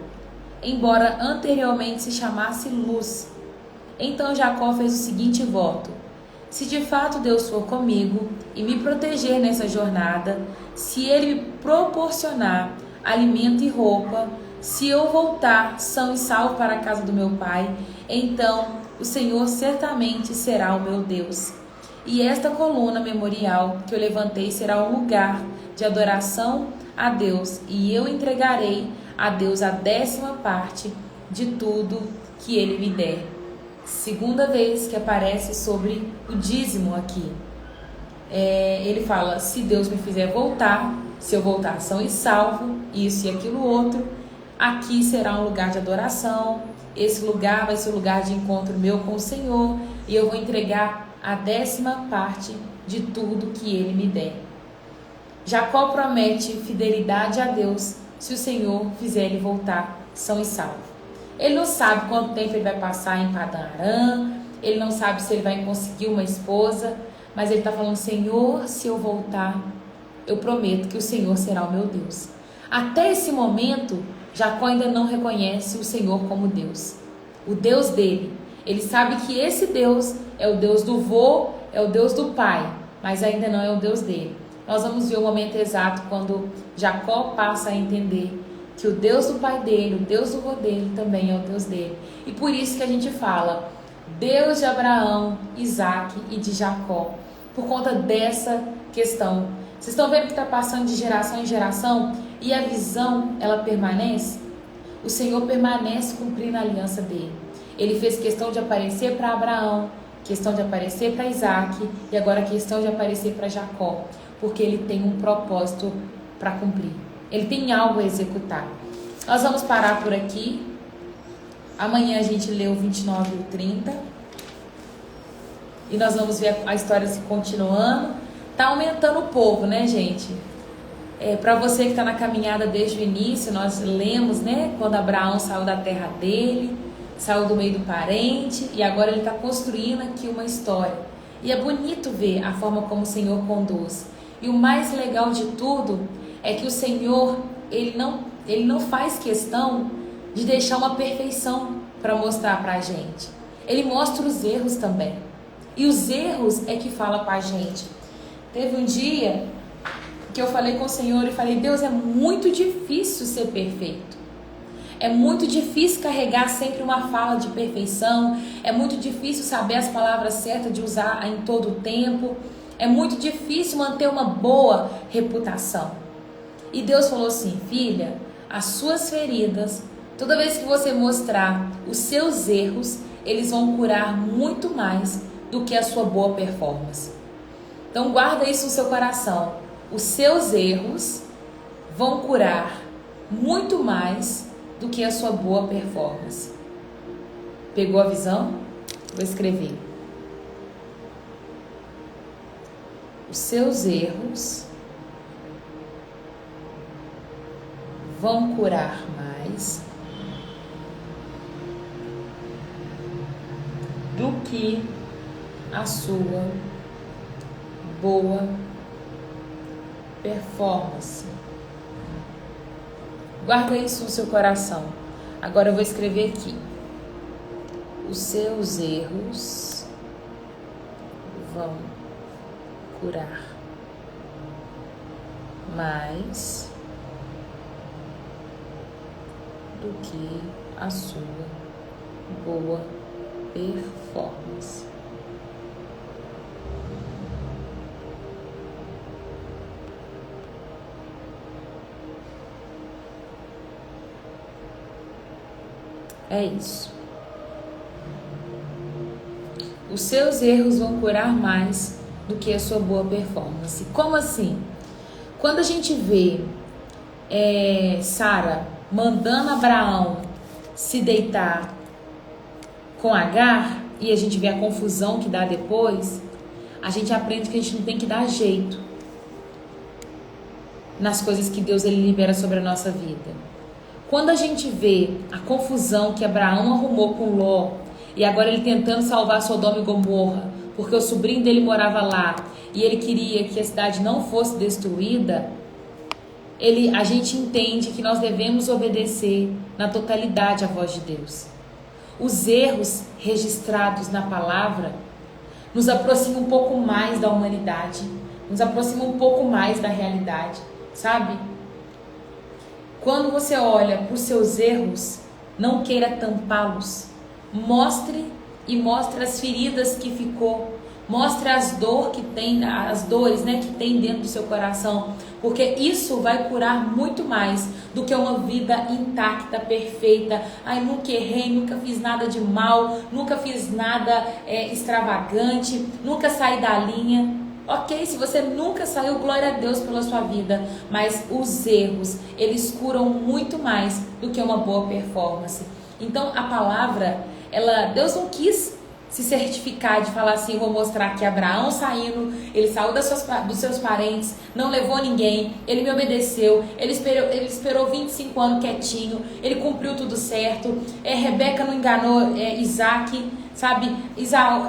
embora anteriormente se chamasse Luz. Então Jacó fez o seguinte voto: se de fato Deus for comigo e me proteger nessa jornada, se Ele me proporcionar alimento e roupa, se eu voltar são e salvo para a casa do meu pai, então o Senhor certamente será o meu Deus. E esta coluna memorial que eu levantei será um lugar de adoração a Deus, e eu entregarei a Deus a 10ª parte de tudo que Ele me der. Segunda vez que aparece sobre o dízimo aqui. Ele fala, se Deus me fizer voltar, se eu voltar são e salvo, isso e aquilo outro, aqui será um lugar de adoração, esse lugar vai ser o lugar de encontro meu com o Senhor, e eu vou entregar a 10ª parte de tudo que Ele me der. Jacó promete fidelidade a Deus se o Senhor fizer ele voltar são e salvo. Ele não sabe quanto tempo ele vai passar em Padã Arã, ele não sabe se ele vai conseguir uma esposa, mas ele está falando, Senhor, se eu voltar, eu prometo que o Senhor será o meu Deus. Até esse momento, Jacó ainda não reconhece o Senhor como Deus, o Deus dele. Ele sabe que esse Deus é o Deus do vô, é o Deus do pai, mas ainda não é o Deus dele. Nós vamos ver o momento exato quando Jacó passa a entender que o Deus do pai dele, o Deus do vô dele também é o Deus dele. E por isso que a gente fala Deus de Abraão, Isaac e de Jacó, por conta dessa questão. Vocês estão vendo que está passando de geração em geração e a visão, ela permanece? O Senhor permanece cumprindo a aliança dele. Ele fez questão de aparecer para Abraão, questão de aparecer para Isaac e agora questão de aparecer para Jacó, porque ele tem um propósito para cumprir. Ele tem algo a executar. Nós vamos parar por aqui. Amanhã a gente lê o 29 e o 30. E nós vamos ver a história se continuando. Tá aumentando o povo, né, gente? Para você que está na caminhada desde o início, nós lemos, né? Quando Abraão saiu da terra dele, saiu do meio do parente, e agora ele está construindo aqui uma história. E é bonito ver a forma como o Senhor conduz. E o mais legal de tudo é que o Senhor, ele não faz questão de deixar uma perfeição para mostrar para a gente. Ele mostra os erros também. E os erros é que fala para a gente. Teve um dia que eu falei com o Senhor e falei, Deus, é muito difícil ser perfeito. É muito difícil carregar sempre uma fala de perfeição. É muito difícil saber as palavras certas de usar em todo o tempo. É muito difícil manter uma boa reputação. E Deus falou assim, filha, as suas feridas, toda vez que você mostrar os seus erros, eles vão curar muito mais do que a sua boa performance. Então guarda isso no seu coração. Os seus erros vão curar muito mais do que a sua boa performance. Pegou a visão? Vou escrever. Os seus erros vão curar mais do que a sua boa performance. Guarda isso no seu coração. Agora eu vou escrever aqui. Os seus erros vão curar mais do que a sua boa performance. É isso. Os seus erros vão curar mais do que a sua boa performance. Como assim? Quando a gente vê Sara mandando Abraão se deitar com Agar, e a gente vê a confusão que dá depois, a gente aprende que a gente não tem que dar jeito nas coisas que Deus ele libera sobre a nossa vida. Quando a gente vê a confusão que Abraão arrumou com Ló, e agora ele tentando salvar Sodoma e Gomorra, porque o sobrinho dele morava lá, e ele queria que a cidade não fosse destruída, a gente entende que nós devemos obedecer na totalidade à voz de Deus. Os erros registrados na palavra nos aproximam um pouco mais da humanidade, nos aproximam um pouco mais da realidade, sabe? Quando você olha para os seus erros, não queira tampá-los. Mostre as feridas que ficou. Mostre as dores que tem dentro do seu coração. Porque isso vai curar muito mais do que uma vida intacta, perfeita. Ai, nunca errei, nunca fiz nada de mal, nunca fiz nada extravagante, nunca saí da linha. Ok, se você nunca saiu, glória a Deus pela sua vida, mas os erros, eles curam muito mais do que uma boa performance. Então a palavra, Deus não quis se certificar de falar assim, vou mostrar que Abraão saindo, ele saiu dos seus parentes, não levou ninguém, ele me obedeceu, ele esperou 25 anos quietinho, ele cumpriu tudo certo, Rebeca não enganou Isaac, sabe,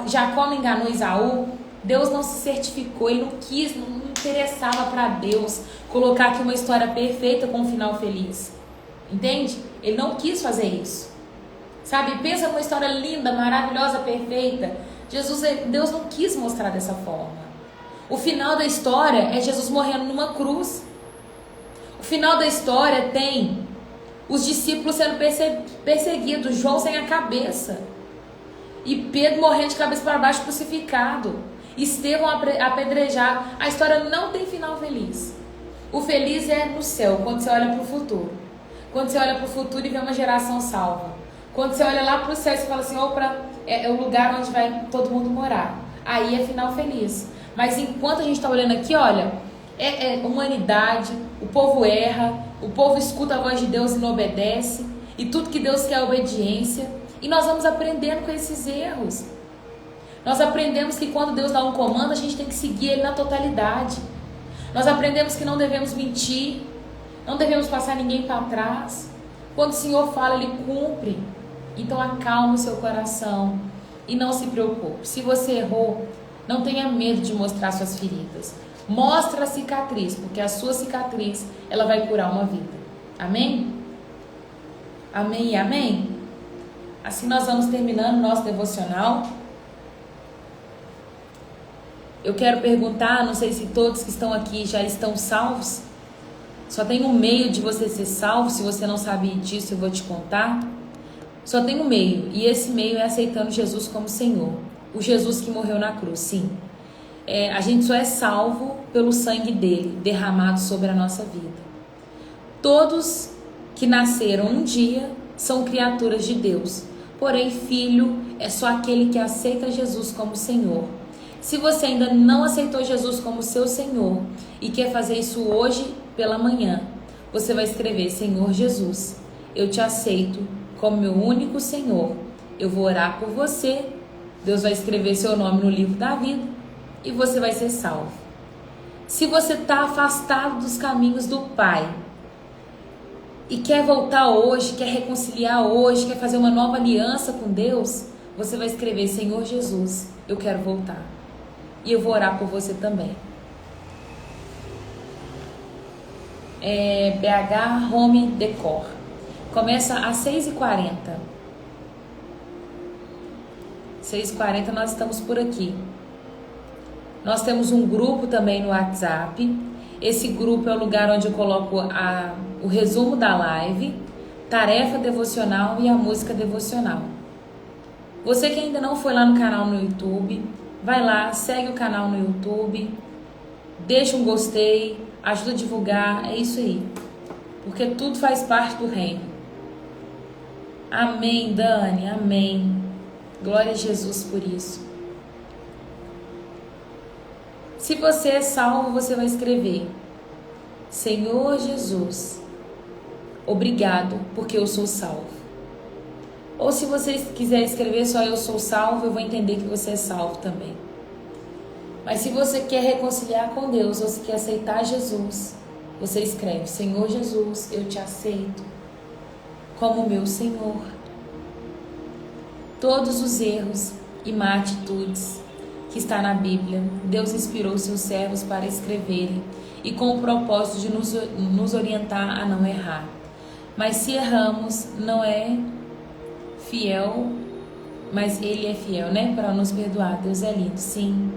Jacó não enganou Esaú. Deus não se certificou, ele não interessava para Deus colocar aqui uma história perfeita com um final feliz. Entende? Ele não quis fazer isso. Sabe? Pensa numa história linda, maravilhosa, perfeita. Deus não quis mostrar dessa forma. O final da história é Jesus morrendo numa cruz. O final da história tem os discípulos sendo perseguidos, João sem a cabeça. E Pedro morrendo de cabeça para baixo crucificado. Estevão apedrejado. A história não tem final feliz. O feliz é no céu, quando você olha para o futuro. Quando você olha para o futuro e vê uma geração salva. Quando você olha lá para o céu e você fala assim, opa, é o lugar onde vai todo mundo morar. Aí é final feliz. Mas enquanto a gente está olhando aqui, olha, humanidade, o povo erra, o povo escuta a voz de Deus e não obedece. E tudo que Deus quer é obediência. E nós vamos aprendendo com esses erros. Nós aprendemos que quando Deus dá um comando, a gente tem que seguir ele na totalidade. Nós aprendemos que não devemos mentir, não devemos passar ninguém para trás. Quando o Senhor fala, ele cumpre. Então acalma o seu coração e não se preocupe. Se você errou, não tenha medo de mostrar suas feridas. Mostra a cicatriz, porque a sua cicatriz, ela vai curar uma vida. Amém? Amém e amém? Assim nós vamos terminando o nosso devocional. Eu quero perguntar, não sei se todos que estão aqui já estão salvos. Só tem um meio de você ser salvo. Se você não sabe disso, eu vou te contar. Só tem um meio, e esse meio é aceitando Jesus como Senhor. O Jesus que morreu na cruz, sim. A gente só é salvo pelo sangue dele, derramado sobre a nossa vida. Todos que nasceram um dia são criaturas de Deus. Porém, filho é só aquele que aceita Jesus como Senhor. Se você ainda não aceitou Jesus como seu Senhor e quer fazer isso hoje pela manhã, você vai escrever: Senhor Jesus, eu te aceito como meu único Senhor. Eu vou orar por você. Deus vai escrever seu nome no livro da vida e você vai ser salvo. Se você está afastado dos caminhos do Pai, e quer voltar hoje, quer reconciliar hoje, quer fazer uma nova aliança com Deus, você vai escrever: Senhor Jesus, eu quero voltar. E eu vou orar por você também. BH Home Decor. Começa às 6h40. 6h40 nós estamos por aqui. Nós temos um grupo também no WhatsApp. Esse grupo é o lugar onde eu coloco o resumo da live, tarefa devocional e a música devocional. Você que ainda não foi lá no canal no YouTube, vai lá, segue o canal no YouTube, deixa um gostei, ajuda a divulgar, é isso aí. Porque tudo faz parte do reino. Amém, Dani, amém. Glória a Jesus por isso. Se você é salvo, você vai escrever: Senhor Jesus, obrigado porque eu sou salvo. Ou se você quiser escrever só eu sou salvo, eu vou entender que você é salvo também. Mas se você quer reconciliar com Deus, ou se quer aceitar Jesus, você escreve: Senhor Jesus, eu te aceito como meu Senhor. Todos os erros e má atitudes que está na Bíblia, Deus inspirou seus servos para escreverem, e com o propósito de nos orientar a não errar. Mas se erramos, não é fiel, mas Ele é fiel, né? Para nos perdoar. Deus é lindo, sim.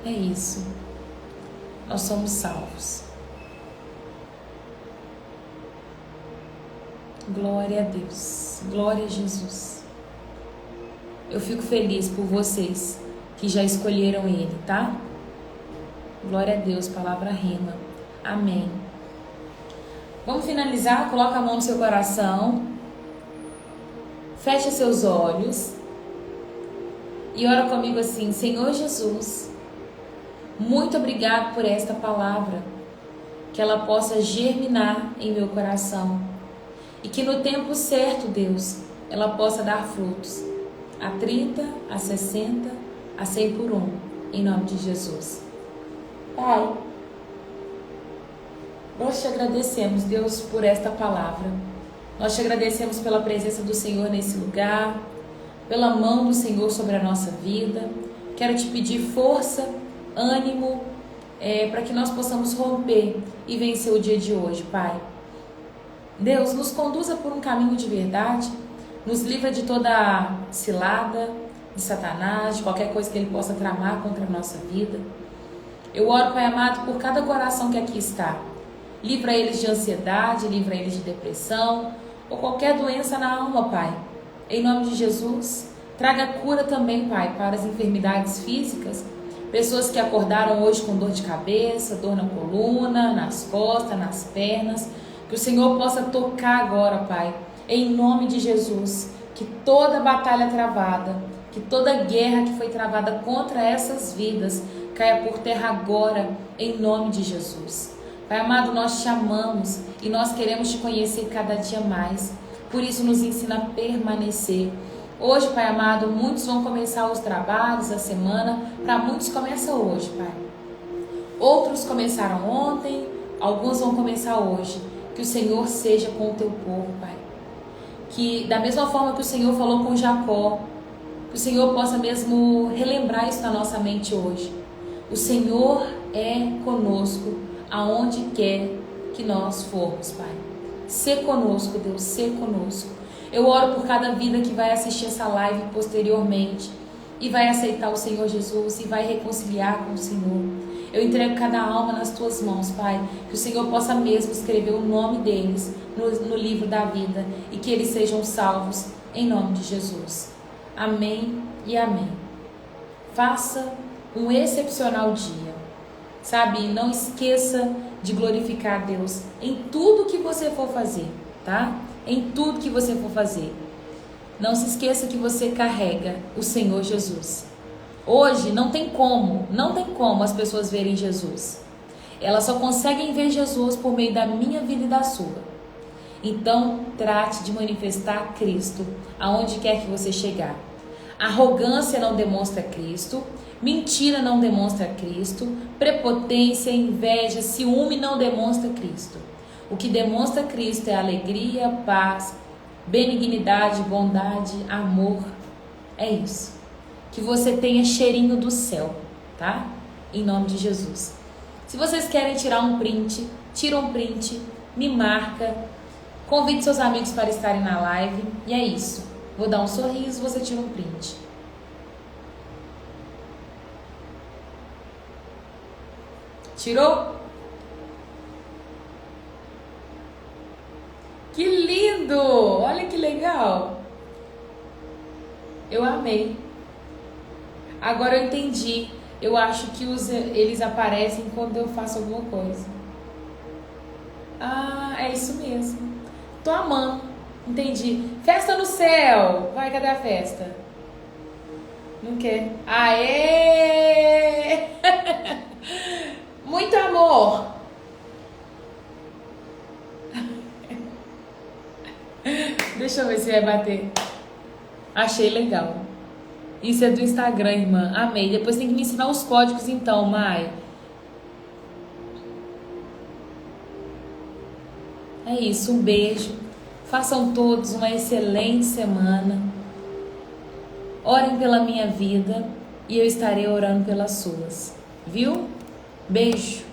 É isso. Nós somos salvos. Glória a Deus. Glória a Jesus. Eu fico feliz por vocês que já escolheram Ele, tá? Glória a Deus, palavra rima. Amém. Vamos finalizar? Coloca a mão no seu coração. Feche seus olhos. E ora comigo assim: Senhor Jesus, muito obrigado por esta palavra. Que ela possa germinar em meu coração. E que no tempo certo, Deus, ela possa dar frutos. A 30, a 60, a 100 por 1. Em nome de Jesus. Pai, nós te agradecemos, Deus, por esta palavra. Nós te agradecemos pela presença do Senhor nesse lugar, pela mão do Senhor sobre a nossa vida. Quero te pedir força, ânimo, para que nós possamos romper e vencer o dia de hoje, Pai. Deus, nos conduza por um caminho de verdade, nos livra de toda cilada de Satanás, de qualquer coisa que ele possa tramar contra a nossa vida. Eu oro, Pai amado, por cada coração que aqui está. Livra eles de ansiedade, livra eles de depressão ou qualquer doença na alma, Pai. Em nome de Jesus, traga cura também, Pai, para as enfermidades físicas. Pessoas que acordaram hoje com dor de cabeça, dor na coluna, nas costas, nas pernas. Que o Senhor possa tocar agora, Pai, em nome de Jesus. Que toda batalha travada, que toda guerra que foi travada contra essas vidas caia por terra agora, em nome de Jesus. Pai amado, nós te amamos e nós queremos te conhecer cada dia mais. Por isso nos ensina a permanecer. Hoje, Pai amado, muitos vão começar os trabalhos, a semana. Para muitos começa hoje, Pai. Outros começaram ontem, alguns vão começar hoje. Que o Senhor seja com o teu povo, Pai. Que da mesma forma que o Senhor falou com Jacó, que o Senhor possa mesmo relembrar isso na nossa mente hoje. O Senhor é conosco aonde quer que nós formos, Pai. Sê conosco, Deus, sê conosco. Eu oro por cada vida que vai assistir essa live posteriormente e vai aceitar o Senhor Jesus e vai reconciliar com o Senhor. Eu entrego cada alma nas tuas mãos, Pai, que o Senhor possa mesmo escrever o nome deles no livro da vida e que eles sejam salvos em nome de Jesus. Amém e amém. Faça um excepcional dia, sabe? Não esqueça de glorificar a Deus em tudo que você for fazer, tá? Em tudo que você for fazer. Não se esqueça que você carrega o Senhor Jesus. Hoje não tem como as pessoas verem Jesus. Elas só conseguem ver Jesus por meio da minha vida e da sua. Então, trate de manifestar Cristo aonde quer que você chegar. Arrogância não demonstra Cristo. Mentira não demonstra Cristo. Prepotência, inveja, ciúme não demonstra Cristo. O que demonstra Cristo é alegria, paz, benignidade, bondade, amor. É isso. Que você tenha cheirinho do céu, tá? Em nome de Jesus. Se vocês querem tirar um print, tira um print, me marca, convide seus amigos para estarem na live. E é isso. Vou dar um sorriso, você tira um print. Tirou? Que lindo! Olha que legal! Eu amei. Agora eu entendi. Eu acho que eles aparecem quando eu faço alguma coisa. Ah, é isso mesmo. Tô amando. Entendi. Festa no céu! Vai, cadê a festa? Não quer. Aê! Muito amor! Deixa eu ver se vai bater. Achei legal. Isso é do Instagram, irmã. Amei. Depois tem que me ensinar os códigos então, Mai. É isso, um beijo. Façam todos uma excelente semana. Orem pela minha vida e eu estarei orando pelas suas. Viu? Beijo.